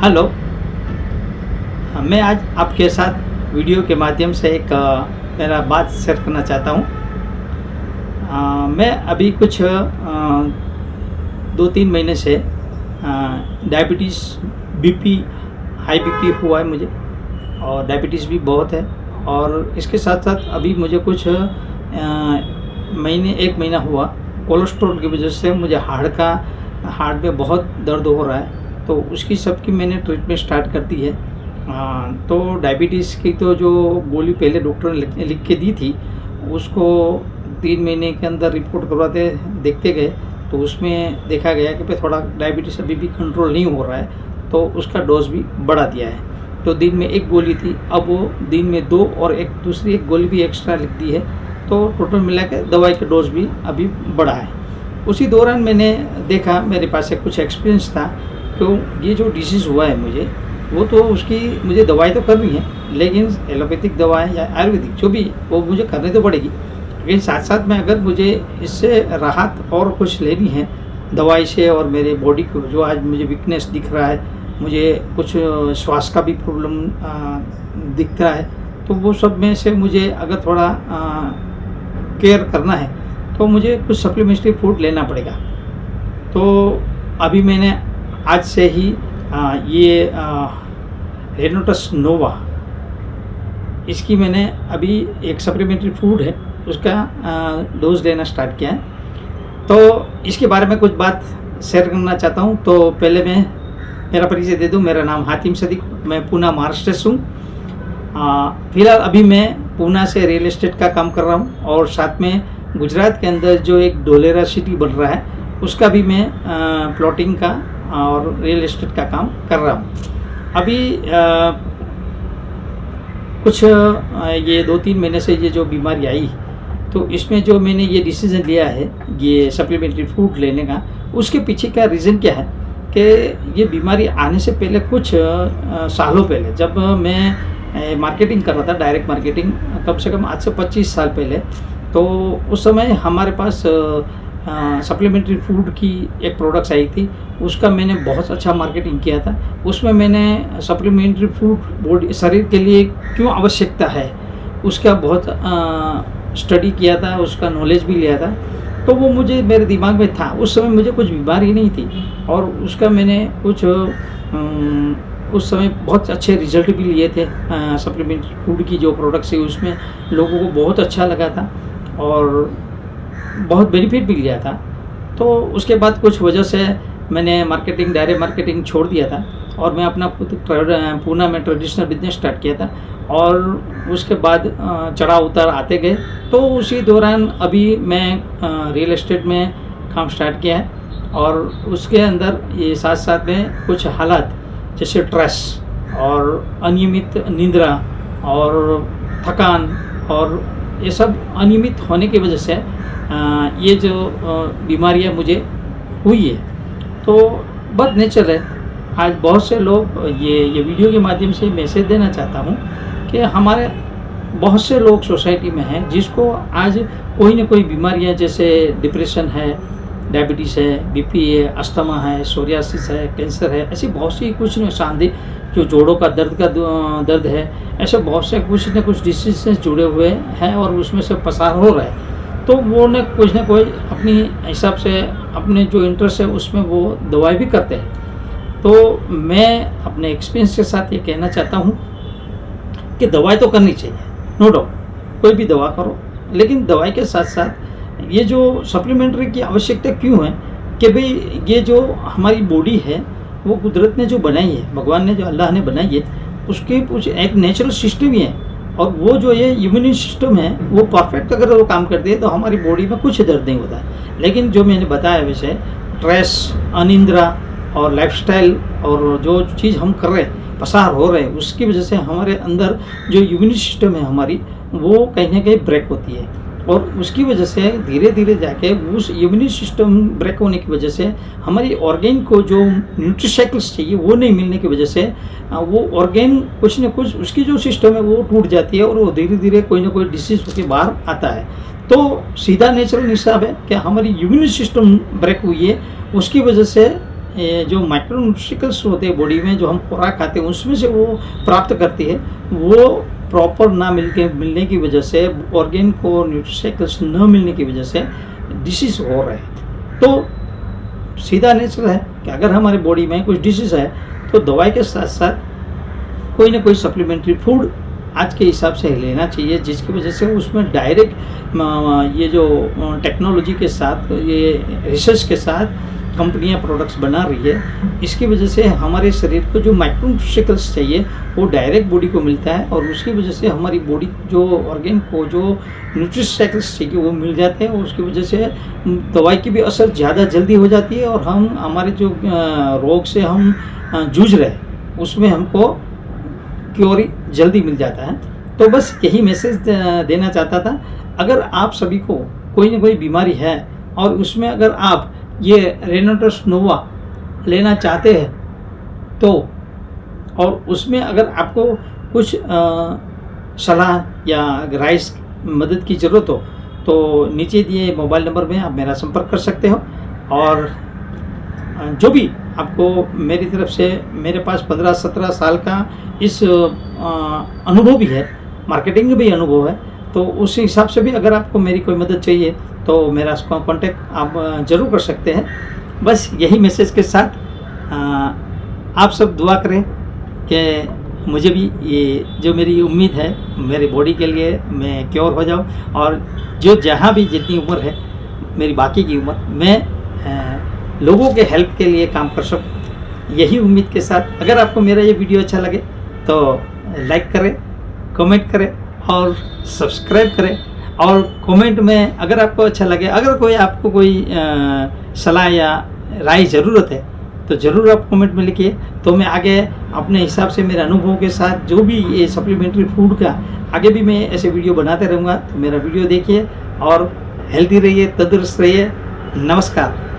Hello. मैं आज आपके साथ वीडियो के माध्यम से एक मेरा बात शेयर करना चाहता हूँ। मैं अभी कुछ 2-3 महीने से डायबिटीज़, बीपी, हाई बीपी हुआ है मुझे, और डायबिटीज़ भी बहुत है। और इसके साथ साथ अभी मुझे कुछ 1 महीना हुआ कोलेस्ट्रॉल की वजह से मुझे हार्ट में बहुत दर्द हो रहा है। तो उसकी सबकी मैंने ट्रीटमेंट स्टार्ट कर दी है। तो डायबिटीज़ की तो जो गोली पहले डॉक्टर ने लिख के दी थी, उसको 3 महीने के अंदर रिपोर्ट करवाते देखते गए, तो उसमें देखा गया कि भाई थोड़ा डायबिटीज़ अभी भी कंट्रोल नहीं हो रहा है, तो उसका डोज भी बढ़ा दिया है। तो दिन में 1 गोली थी, अब वो दिन में 2 और दूसरी एक गोली भी एक्स्ट्रा लिख दी है। तो टोटल मिला के दवाई का डोज भी अभी बढ़ा है। उसी दौरान मैंने देखा, मेरे पास एक कुछ एक्सपीरियंस था, तो ये जो डिसीज़ हुआ है मुझे, वो तो उसकी मुझे दवाई तो करनी है, लेकिन एलोपैथिक दवाएं या आयुर्वेदिक जो भी, वो मुझे करनी तो पड़ेगी। लेकिन साथ साथ में अगर मुझे इससे राहत और कुछ लेनी है दवाई से, और मेरे बॉडी को जो आज मुझे वीकनेस दिख रहा है, मुझे कुछ श्वास का भी प्रॉब्लम दिख रहा है, तो वो सब में से मुझे अगर थोड़ा केयर करना है तो मुझे कुछ सप्लीमेंट्री फूड लेना पड़ेगा। तो अभी मैंने आज से ही ये रेनोटस नोवा, इसकी मैंने अभी एक सप्लीमेंट्री फूड है, उसका डोज लेना स्टार्ट किया है। तो इसके बारे में कुछ बात शेयर करना चाहता हूँ। तो पहले मैं मेरा परिचय दे दूँ। मेरा नाम हातिम सदीक, मैं पूना महाराष्ट्र से हूँ। फिलहाल अभी मैं पूना से रियल एस्टेट का काम कर रहा हूँ, और साथ में गुजरात के अंदर जो एक डोलेरा सिटी बन रहा है, उसका भी मैं प्लॉटिंग का और रियल एस्टेट का काम कर रहा हूँ। अभी कुछ ये 2-3 महीने से ये जो बीमारी आई, तो इसमें जो मैंने ये डिसीज़न लिया है ये सप्लीमेंट्री फूड लेने का, उसके पीछे का रीज़न क्या है कि ये बीमारी आने से पहले कुछ सालों पहले, जब मैं मार्केटिंग कर रहा था, डायरेक्ट मार्केटिंग, कम से कम आज से 25 साल पहले, तो उस समय हमारे पास सप्लीमेंट्री फूड की एक प्रोडक्ट्स आई थी, उसका मैंने बहुत अच्छा मार्केटिंग किया था। उसमें मैंने सप्लीमेंट्री फूड बॉडी शरीर के लिए क्यों आवश्यकता है उसका बहुत स्टडी किया था, उसका नॉलेज भी लिया था। तो वो मुझे मेरे दिमाग में था, उस समय मुझे कुछ बीमारी नहीं थी, और उसका मैंने कुछ उस समय बहुत अच्छे रिजल्ट भी लिए थे। सप्लीमेंट्री फूड की जो प्रोडक्ट्स है उसमें लोगों को बहुत अच्छा लगा था और बहुत बेनिफिट भी लिया था। तो उसके बाद कुछ वजह से मैंने डायरेक्ट मार्केटिंग छोड़ दिया था, और मैं अपना पूना में ट्रेडिशनल बिजनेस स्टार्ट किया था। और उसके बाद चढ़ाव उतार आते गए। तो उसी दौरान अभी मैं रियल एस्टेट में काम स्टार्ट किया है, और उसके अंदर ये साथ साथ में कुछ हालात जैसे स्ट्रेस और अनियमित निद्रा और थकान, और ये सब अनियमित होने की वजह से ये जो बीमारियां मुझे हुई है। तो बद नेचर है, आज बहुत से लोग ये वीडियो के माध्यम से मैसेज देना चाहता हूँ कि हमारे बहुत से लोग सोसाइटी में हैं जिसको आज कोई ना कोई बीमारियां, जैसे डिप्रेशन है, डायबिटीज़ है, बीपी है, अस्थमा है, सोरियासिस है, कैंसर है, ऐसी बहुत सी कुछ सांधे जो जोड़ों का दर्द है, ऐसे बहुत से कुछ न कुछ डिसीज से जुड़े हुए हैं, और उसमें से पसार हो रहा है। तो वो न कोई अपनी हिसाब से अपने जो इंटरेस्ट है उसमें वो दवाई भी करते हैं। तो मैं अपने एक्सपीरियंस के साथ ये कहना चाहता हूँ कि दवाई तो करनी चाहिए, नो डाउट, कोई भी दवा करो, लेकिन दवाई के साथ साथ ये जो सप्लीमेंट्री की आवश्यकता क्यों है कि भाई ये जो हमारी बॉडी है वो कुदरत ने जो बनाई है, भगवान ने जो अल्लाह ने बनाई है, उसके कुछ एक नेचुरल सिस्टम ही है, और वो जो ये इम्यून सिस्टम है वो परफेक्ट अगर वो काम करती है तो हमारी बॉडी में कुछ दर्द नहीं होता है। लेकिन जो मैंने बताया वैसे स्ट्रेस, अनिंद्रा और लाइफस्टाइल और जो चीज़ हम कर रहे हैं, पसार हो रहे हैं, उसकी वजह से हमारे अंदर जो इम्यून सिस्टम है हमारी, वो कहीं ना कहीं ब्रेक होती है, और उसकी वजह से धीरे धीरे जाके उस इम्यून सिस्टम ब्रेक होने की वजह से हमारी ऑर्गेन को जो न्यूट्रीसाइकिल्स चाहिए वो नहीं मिलने की वजह से वो ऑर्गेन कुछ न कुछ उसकी जो सिस्टम है वो टूट जाती है, और वो धीरे धीरे कोई ना कोई डिसीज होकर बाहर आता है। तो सीधा नेचुरल हिसाब है कि हमारी इम्यून सिस्टम ब्रेक हुई है, उसकी वजह से ये जो माइक्रोन्यूट्रिशंस होते हैं बॉडी में, जो हम खुराक खाते हैं उसमें से वो प्राप्त करती है, वो प्रॉपर ना मिलने की वजह से, ऑर्गेन को न्यूट्रिशंस न मिलने की वजह से डिसीज़ हो रहे हैं। तो सीधा नेचर है कि अगर हमारे बॉडी में कुछ डिसीज़ है तो दवाई के साथ साथ कोई ना कोई सप्लीमेंट्री फूड आज के हिसाब से लेना चाहिए, जिसकी वजह से उसमें डायरेक्ट ये जो टेक्नोलॉजी के साथ, ये रिसर्च के साथ कंपनियां प्रोडक्ट्स बना रही है, इसकी वजह से हमारे शरीर को जो माइक्रोन्यूट्रिशंस चाहिए वो डायरेक्ट बॉडी को मिलता है, और उसकी वजह से हमारी बॉडी जो ऑर्गेन को जो न्यूट्रिशंस चाहिए वो मिल जाते हैं, और उसकी वजह से दवाई की भी असर ज़्यादा जल्दी हो जाती है, और हम हमारे जो रोग से हम जूझ रहे हैं उसमें हमको क्योर जल्दी मिल जाता है। तो बस यही मैसेज देना चाहता था। अगर आप सभी को कोई ना कोई बीमारी है और उसमें अगर आप ये रेनाटस नोवा लेना चाहते हैं तो, और उसमें अगर आपको कुछ सलाह या राइस मदद की ज़रूरत हो तो नीचे दिए मोबाइल नंबर में आप मेरा संपर्क कर सकते हो। और जो भी आपको मेरी तरफ से, मेरे पास 15-17 साल का इस अनुभव भी है, मार्केटिंग भी अनुभव है, तो उस हिसाब से भी अगर आपको मेरी कोई मदद चाहिए तो मेरा कांटेक्ट आप ज़रूर कर सकते हैं। बस यही मैसेज के साथ आप सब दुआ करें कि मुझे भी ये जो मेरी उम्मीद है मेरी बॉडी के लिए, मैं क्योर हो जाऊं, और जो जहाँ भी जितनी उम्र है मेरी बाकी की उम्र, मैं लोगों के हेल्प के लिए काम कर सकूं, यही उम्मीद के साथ। अगर आपको मेरा ये वीडियो अच्छा लगे तो लाइक करें, कमेंट करें और सब्सक्राइब करें। और कमेंट में अगर आपको अच्छा लगे, अगर कोई आपको कोई सलाह या राय ज़रूरत है तो ज़रूर आप कमेंट में लिखिए, तो मैं आगे अपने हिसाब से मेरे अनुभव के साथ जो भी ये सप्लीमेंट्री फूड का आगे भी मैं ऐसे वीडियो बनाते रहूँगा। तो मेरा वीडियो देखिए और हेल्दी रहिए, तंदुरुस्त रहिए। नमस्कार।